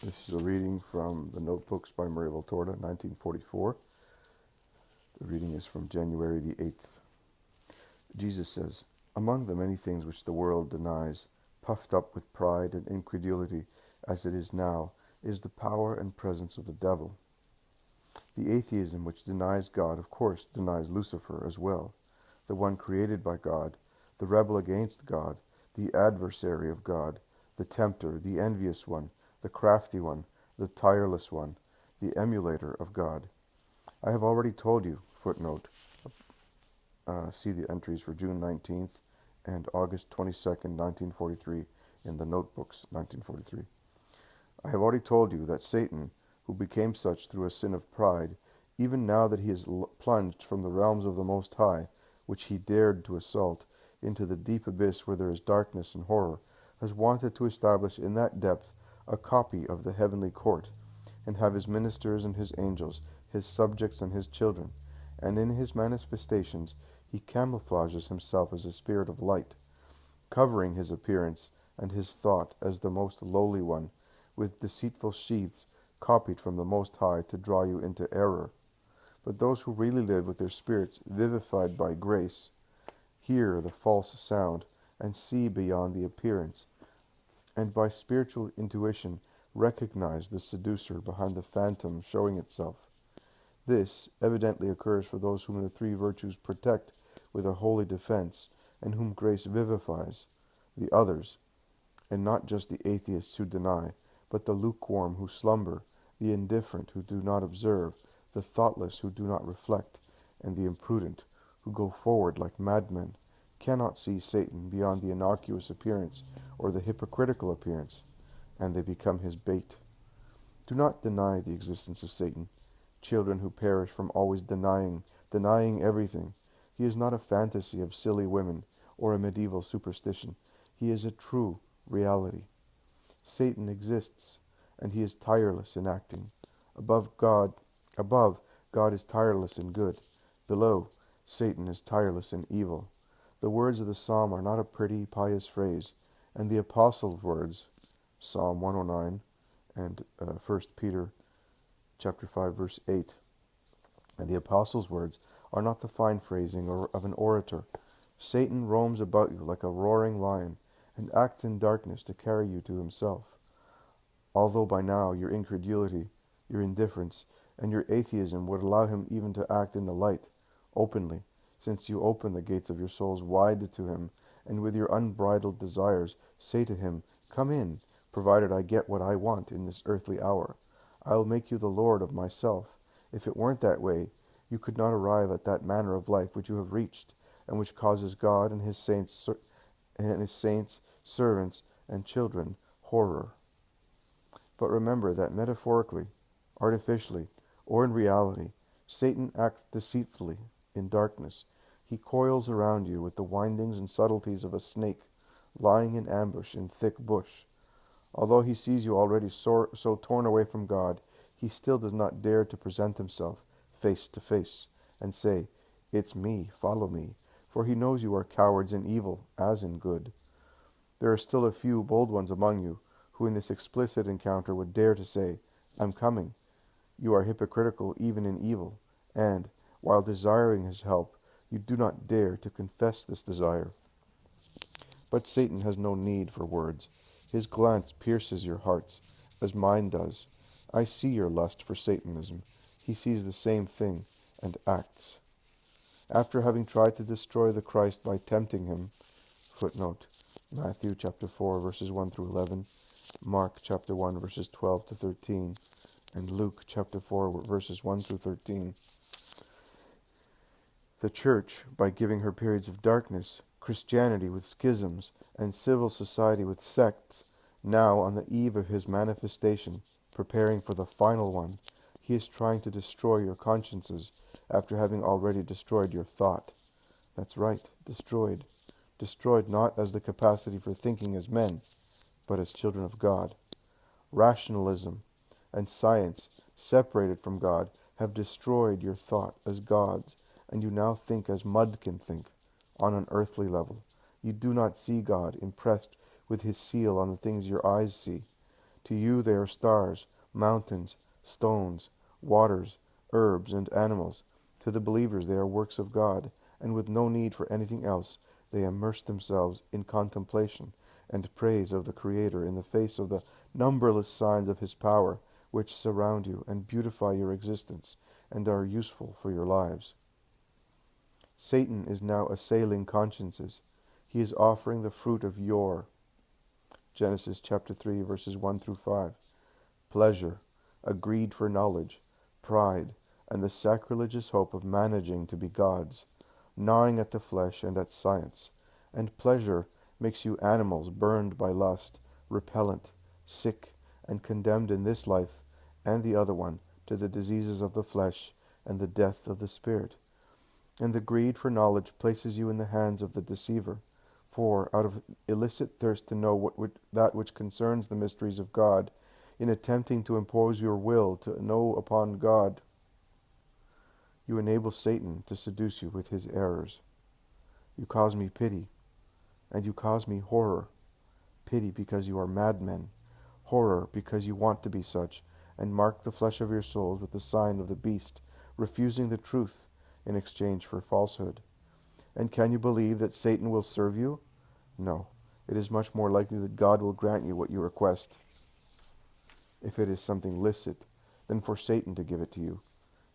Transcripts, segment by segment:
This is a reading from the Notebooks by Maria Valtorta, 1944. The reading is from January the 8th. Jesus says, "Among the many things which the world denies, puffed up with pride and incredulity as it is now, is the power and presence of the devil. The atheism which denies God, of course, denies Lucifer as well, the one created by God, the rebel against God, the adversary of God, the tempter, the envious one, the crafty one, the tireless one, the emulator of God. I have already told you," footnote, see the entries for June 19th and August 22nd, 1943 in the Notebooks, 1943. "I have already told you that Satan, who became such through a sin of pride, even now that he is plunged from the realms of the Most High, which he dared to assault, into the deep abyss where there is darkness and horror, has wanted to establish in that depth a copy of the heavenly court, and have his ministers and his angels, his subjects and his children, and in his manifestations he camouflages himself as a spirit of light, covering his appearance and his thought as the most lowly one, with deceitful sheaths copied from the Most High to draw you into error. But those who really live with their spirits vivified by grace hear the false sound and see beyond the appearance, and by spiritual intuition recognize the seducer behind the phantom showing itself. This evidently occurs for those whom the three virtues protect with a holy defense, and whom grace vivifies. The others, and not just the atheists who deny, but the lukewarm who slumber, the indifferent who do not observe, the thoughtless who do not reflect, and the imprudent who go forward like madmen, cannot see Satan beyond the innocuous appearance or the hypocritical appearance, and they become his bait. Do not deny the existence of Satan, children who perish from always denying everything. He is not a fantasy of silly women or a medieval superstition. He is a true reality. Satan exists, and he is tireless in acting. Above, God is tireless in good. Below, Satan is tireless in evil. The words of the psalm are not a pretty, pious phrase, and the apostles' words, Psalm 109 and 1 Peter chapter 5, verse 8, and the apostles' words are not the fine phrasing of an orator. Satan roams about you like a roaring lion, and acts in darkness to carry you to himself. Although by now your incredulity, your indifference, and your atheism would allow him even to act in the light, openly, since you open the gates of your souls wide to him, and with your unbridled desires say to him, "Come in, provided I get what I want in this earthly hour. I'll make you the Lord of myself." If it weren't that way, you could not arrive at that manner of life which you have reached, and which causes God and his saints, servants, and children horror. But remember that metaphorically, artificially, or in reality, Satan acts deceitfully in darkness. He coils around you with the windings and subtleties of a snake, lying in ambush in thick bush. Although he sees you already so torn away from God, he still does not dare to present himself face to face and say, "It's me, follow me," for he knows you are cowards in evil as in good. There are still a few bold ones among you who in this explicit encounter would dare to say, "I'm coming." You are hypocritical even in evil, and, while desiring his help, you do not dare to confess this desire. But Satan has no need for words. His glance pierces your hearts, as mine does. I see your lust for Satanism. He sees the same thing, and acts. After having tried to destroy the Christ by tempting him, footnote, Matthew chapter 4, verses 1 through 11, Mark chapter 1, verses 12 to 13, and Luke chapter 4, verses 1 through 13. The Church, by giving her periods of darkness, Christianity with schisms, and civil society with sects, now on the eve of his manifestation, preparing for the final one, he is trying to destroy your consciences after having already destroyed your thought. That's right, destroyed. Destroyed not as the capacity for thinking as men, but as children of God. Rationalism and science, separated from God, have destroyed your thought as gods, and you now think as mud can think, on an earthly level. You do not see God impressed with his seal on the things your eyes see. To you they are stars, mountains, stones, waters, herbs, and animals. To the believers they are works of God, and with no need for anything else, they immerse themselves in contemplation and praise of the Creator in the face of the numberless signs of His power, which surround you and beautify your existence and are useful for your lives. Satan is now assailing consciences. He is offering the fruit of yore. Genesis chapter 3, verses 1 through 5. Pleasure, a greed for knowledge, pride, and the sacrilegious hope of managing to be gods, gnawing at the flesh and at science. And pleasure makes you animals burned by lust, repellent, sick, and condemned in this life and the other one to the diseases of the flesh and the death of the spirit. And the greed for knowledge places you in the hands of the deceiver, for out of illicit thirst to know that which concerns the mysteries of God, in attempting to impose your will to know upon God, you enable Satan to seduce you with his errors. You cause me pity, and you cause me horror. Pity because you are madmen, horror because you want to be such, and mark the flesh of your souls with the sign of the beast, refusing the truth in exchange for falsehood. And can you believe that Satan will serve you? No. It is much more likely that God will grant you what you request, if it is something licit, than for Satan to give it to you.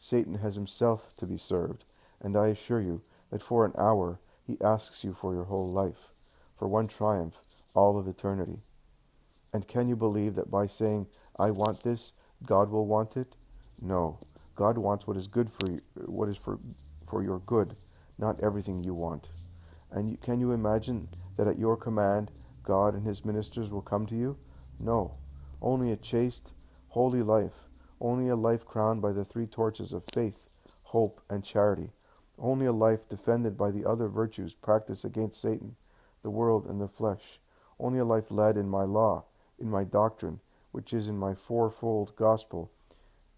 Satan has himself to be served, and I assure you that for an hour he asks you for your whole life, for one triumph, all of eternity. And can you believe that by saying, I want this, God will want it? No. God wants what is good for you, what is for your good, not everything you want. And can you imagine that at your command God and his ministers will come to you? No. Only a chaste, holy life, only a life crowned by the three torches of faith, hope, and charity, only a life defended by the other virtues practiced against Satan, the world, and the flesh, only a life led in my law, in my doctrine, which is in my fourfold gospel,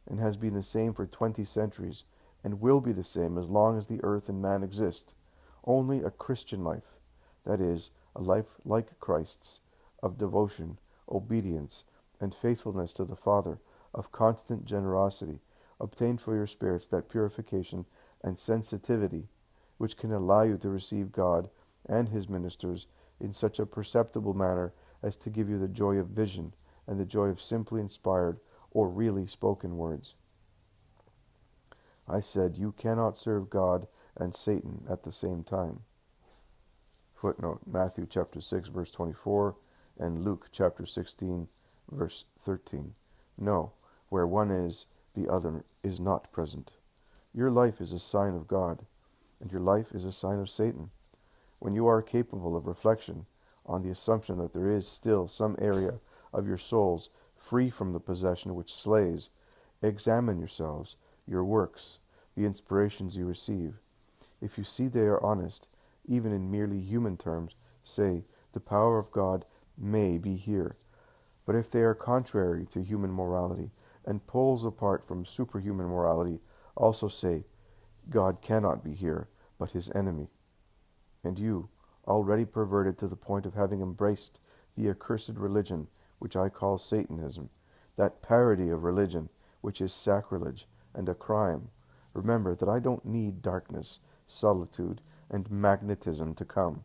and has been the same for 20 centuries, and will be the same as long as the earth and man exist. Only a Christian life, that is, a life like Christ's, of devotion, obedience, and faithfulness to the Father, of constant generosity, obtain for your spirits that purification and sensitivity which can allow you to receive God and his ministers in such a perceptible manner as to give you the joy of vision and the joy of simply inspired or really spoken words. I said, you cannot serve God and Satan at the same time. Footnote, Matthew chapter 6, verse 24, and Luke chapter 16, verse 13. No, where one is, the other is not present. Your life is a sign of God, and your life is a sign of Satan. When you are capable of reflection on the assumption that there is still some area of your souls free from the possession which slays, examine yourselves, your works, the inspirations you receive. If you see they are honest, even in merely human terms, say, the power of God may be here. But if they are contrary to human morality, and poles apart from superhuman morality, also say, God cannot be here, but his enemy. And you, already perverted to the point of having embraced the accursed religion, which I call Satanism, that parody of religion, which is sacrilege and a crime, remember that I don't need darkness, solitude, and magnetism to come.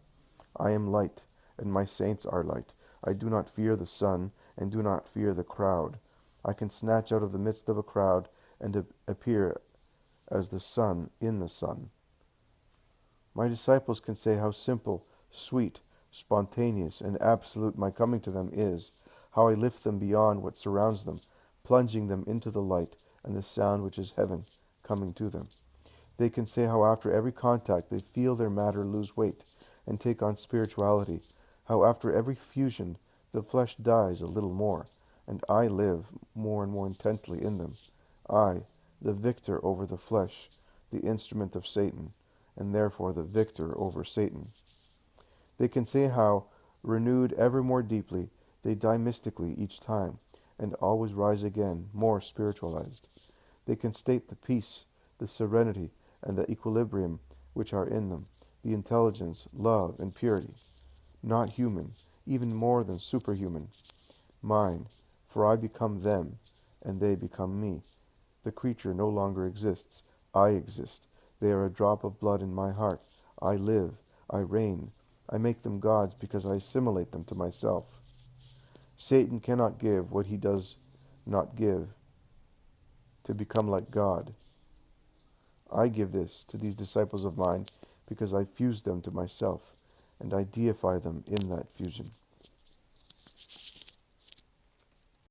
I am light, and my saints are light. I do not fear the sun, and do not fear the crowd. I can snatch out of the midst of a crowd, and appear as the sun in the sun. My disciples can say how simple, sweet, spontaneous, and absolute my coming to them is, how I lift them beyond what surrounds them, plunging them into the light and the sound which is heaven coming to them. They can say how after every contact they feel their matter lose weight and take on spirituality, how after every fusion the flesh dies a little more, and I live more and more intensely in them. I, the victor over the flesh, the instrument of Satan, and therefore the victor over Satan. They can say how, renewed ever more deeply, they die mystically each time, and always rise again, more spiritualized. They can state the peace, the serenity, and the equilibrium which are in them, the intelligence, love, and purity. Not human, even more than superhuman. Mine, for I become them, and they become me. The creature no longer exists. I exist. They are a drop of blood in my heart. I live. I reign. I make them gods because I assimilate them to myself. Satan cannot give what he does not give to become like God. I give this to these disciples of mine because I fuse them to myself, and I deify them in that fusion.